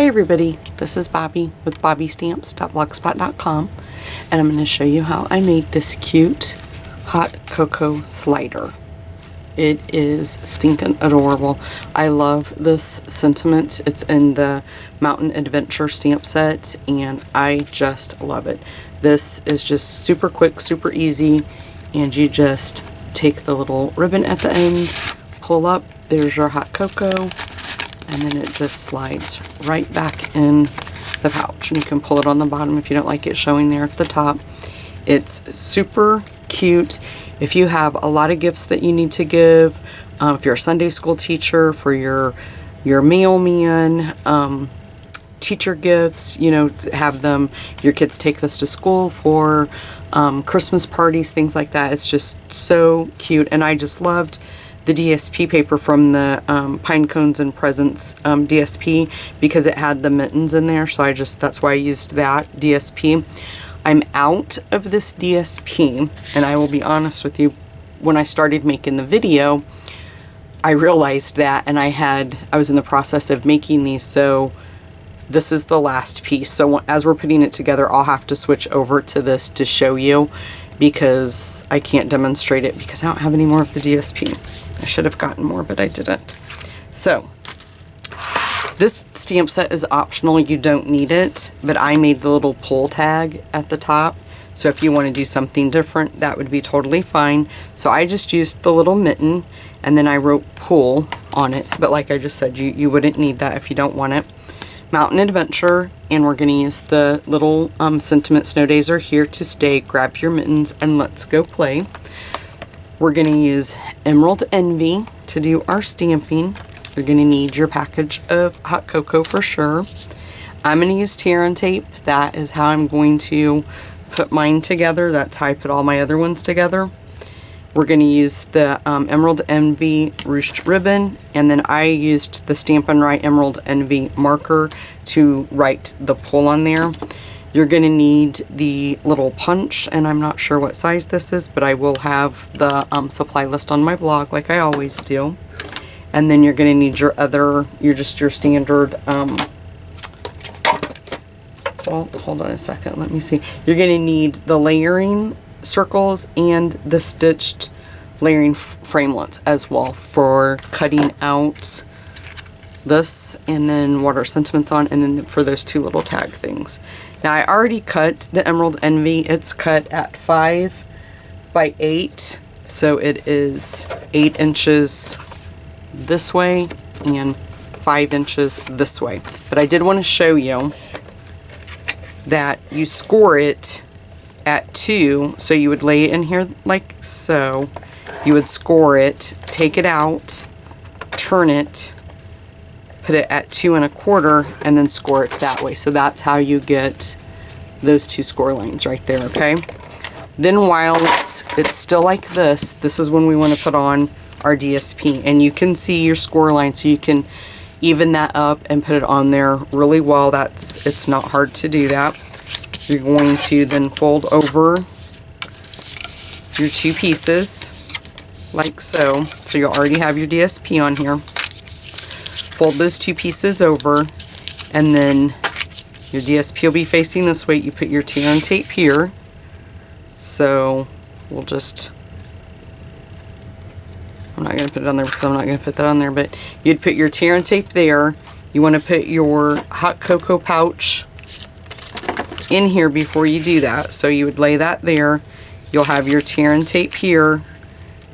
everybody, this is Bobby with bobbystamps.blogspot.com, and I'm going to show you how I made this cute hot cocoa slider. It is stinking adorable. I love this sentiment. It's in the Mountain Adventure stamp set, and I just love it. This is just super quick, super easy, and you just take the little ribbon at the end, pull up, there's your hot cocoa, and then it just slides right back in the pouch. And you can pull it on the bottom if you don't like it showing there at the top. It's super cute. If you have a lot of gifts that you need to give, if you're a Sunday school teacher, for your mailman, teacher gifts, you know, have them, your kids take this to school for Christmas parties, things like that. It's just so cute, and I just loved the DSP paper from the Pine Cones and Presents DSP because it had the mittens in there, so that's why I used that DSP. I'm out of this DSP, and I will be honest with you, when I started making the video, I realized that, and I was in the process of making these, so this is the last piece. So as we're putting it together, I'll have to switch over to this to show you, because I can't demonstrate it because I don't have any more of the DSP. I should have gotten more, but I didn't. So this stamp set is optional. You don't need it, but I made the little pull tag at the top. So if you want to do something different, that would be totally fine. So I just used the little mitten, and then I wrote pull on it. But like I just said, you wouldn't need that if you don't want it. Mountain Adventure, and we're going to use the little sentiment, snow days are here to stay, grab your mittens and let's go play. We're going to use Emerald Envy to do our stamping. You're going to need your package of hot cocoa for sure. I'm going to use tear and tape. That is how I'm going to put mine together. That's how I put all my other ones together. We're going to use the Emerald Envy ruched ribbon, and then I used the Stampin' Write Emerald Envy marker to write the pull on there. You're going to need the little punch, and I'm not sure what size this is, but I will have the supply list on my blog like I always do. And then you're going to need your standard, well, hold on a second, let me see. You're going to need the layering circles and the stitched layering framelits as well for cutting out this, and then what our sentiments on, and then for those two little tag things. Now I already cut the Emerald Envy. It's cut at 5 by 8, so it is 8 inches this way and 5 inches this way. But I did want to show you that you score it at 2, so you would lay it in here like so. You would score it, take it out, turn it, put it at 2 1/4, and then score it that way. So that's how you get those two score lines right there, okay? Then while it's still like this is when we want to put on our DSP, and you can see your score line, so you can even that up and put it on there really well. It's not hard to do that. You're going to then fold over your two pieces like so. So you'll already have your DSP on here. Fold those two pieces over, and then your DSP will be facing this way. You put your tear and tape here. So we'll just, I'm not going to put it on there because I'm not going to put that on there, but you'd put your tear and tape there. You want to put your hot cocoa pouch in here before you do that. So you would lay that there. You'll have your tear and tape here,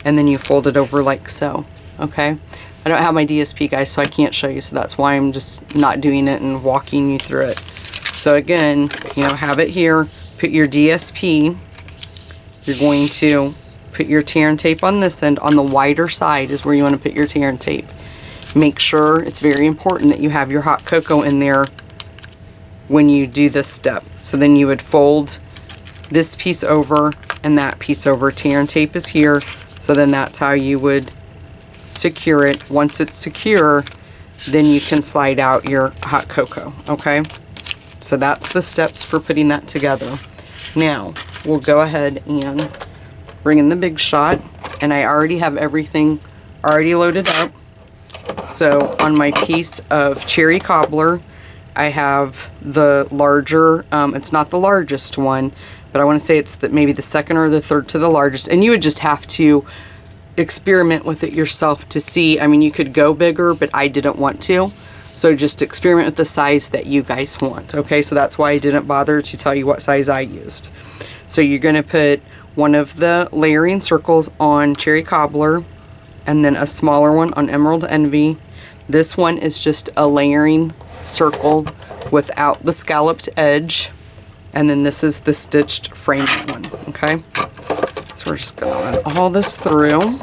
and then you fold it over like so. Okay? I don't have my DSP, guys, so I can't show you, so that's why I'm just not doing it and walking you through it. So again, you know, have it here, put your DSP. You're going to put your tear and tape on this end. On the wider side is where you want to put your tear and tape. Make sure, it's very important that you have your hot cocoa in there when you do this step. So then you would fold this piece over and that piece over. Tear and tape is here, so then that's how you would secure it. Once it's secure, then you can slide out your hot cocoa, okay? So that's the steps for putting that together. Now we'll go ahead and bring in the Big Shot, and I already have everything already loaded up. So on my piece of cherry cobbler, I have the larger, it's not the largest one, but I want to say it's maybe the second or the third to the largest, and you would just have to experiment with it yourself to see. I mean, you could go bigger, but I didn't want to. So just experiment with the size that you guys want. Okay, so that's why I didn't bother to tell you what size I used. So you're going to put one of the layering circles on Cherry Cobbler, and then a smaller one on Emerald Envy. This one is just a layering circle without the scalloped edge. And then this is the stitched frame one. Okay, so we're just going to run all this through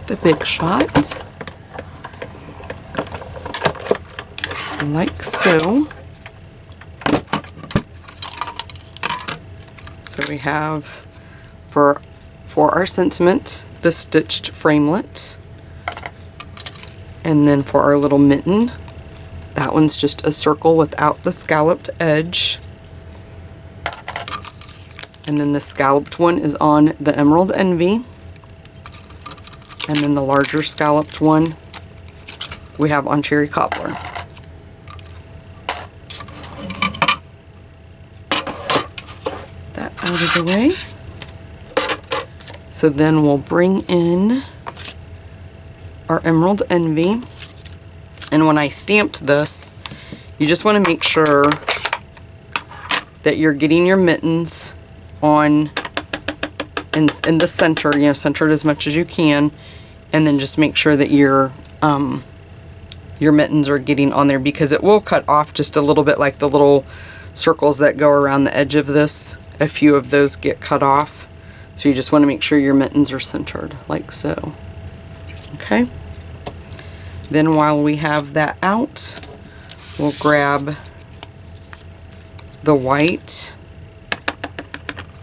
the Big Shot. Like so. So we have for our sentiment the stitched framelit, and then for our little mitten, that one's just a circle without the scalloped edge, and then the scalloped one is on the Emerald Envy, and then the larger scalloped one we have on Cherry Cobbler. Out of the way. So then we'll bring in our Emerald Envy, and when I stamped this, you just want to make sure that you're getting your mittens on in the center, you know, center it as much as you can, and then just make sure that your mittens are getting on there, because it will cut off just a little bit, like the little circles that go around the edge of this. A few of those get cut off, so you just want to make sure your mittens are centered, like so. Okay. Then while we have that out, we'll grab the white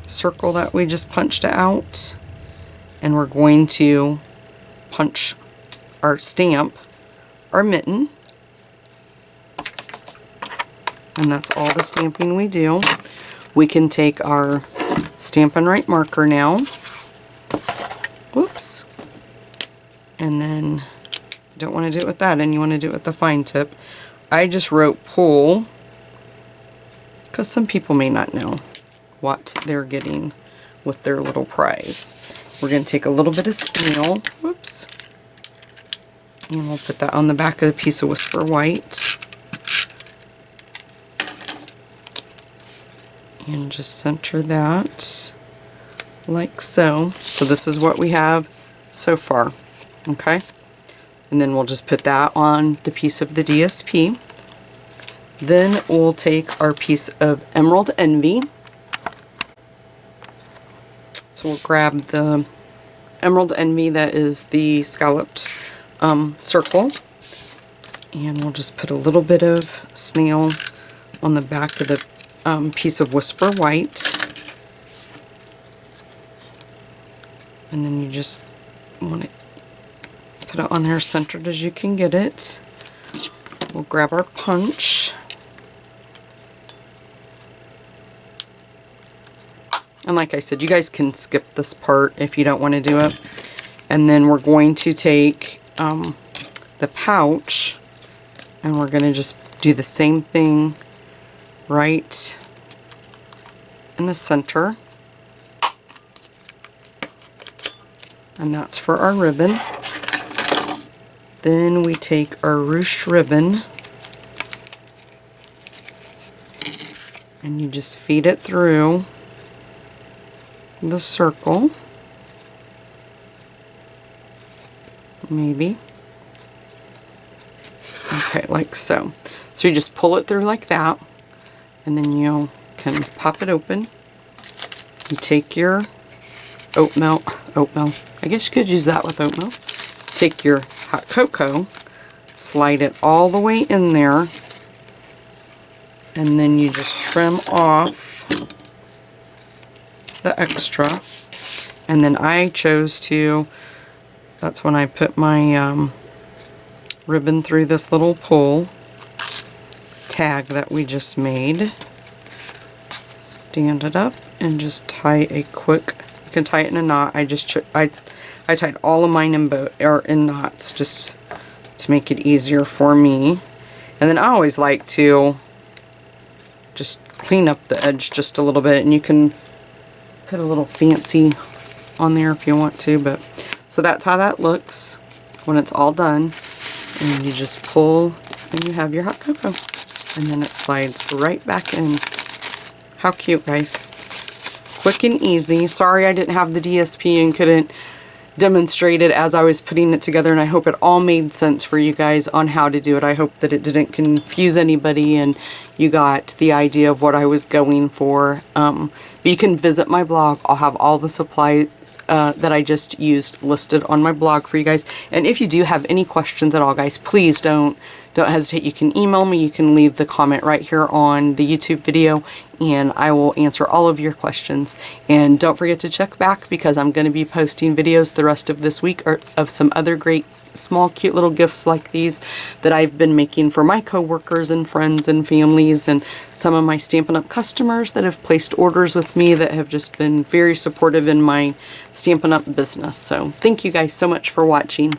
circle that we just punched out, and we're going to punch our stamp, our mitten, and that's all the stamping we do. We can take our Stampin' Right marker now, whoops, and then don't want to do it with that, and you want to do it with the fine tip. I just wrote pull, because some people may not know what they're getting with their little prize. We're going to take a little bit of snail, whoops, and we'll put that on the back of the piece of Whisper White. And just center that like so. So this is what we have so far. Okay, and then we'll just put that on the piece of the DSP. Then we'll take our piece of Emerald Envy. So we'll grab the Emerald Envy that is the scalloped circle, and we'll just put a little bit of snail on the back of the piece of Whisper White, and then you just want to put it on there centered as you can get it. We'll grab our punch, and like I said, you guys can skip this part if you don't want to do it. And then we're going to take the pouch, and we're going to just do the same thing right in the center, and that's for our ribbon. Then we take our ruched ribbon, and you just feed it through the circle, maybe, okay, like so. So you just pull it through like that, and then you can pop it open. You take your oatmeal, I guess you could use that with oatmeal. Take your hot cocoa, slide it all the way in there, and then you just trim off the extra. And then I chose to, that's when I put my ribbon through this little pull tag that we just made. Stand it up and just tie a quick, you can tie it in a knot. I tied all of mine in knots just to make it easier for me. And then I always like to just clean up the edge just a little bit, and you can put a little fancy on there if you want to. But so that's how that looks when it's all done. And you just pull and you have your hot cocoa, and then it slides right back in. How cute, guys. Quick and easy. Sorry I didn't have the DSP and couldn't demonstrate it as I was putting it together, and I hope it all made sense for you guys on how to do it. I hope that it didn't confuse anybody and you got the idea of what I was going for. But you can visit my blog. I'll have all the supplies that I just used listed on my blog for you guys. And if you do have any questions at all, guys, please don't hesitate. You can email me. You can leave the comment right here on the YouTube video, and I will answer all of your questions. And don't forget to check back, because I'm going to be posting videos the rest of this week of some other great small cute little gifts like these that I've been making for my coworkers and friends and families, and some of my Stampin' Up! Customers that have placed orders with me that have just been very supportive in my Stampin' Up! Business. So thank you guys so much for watching.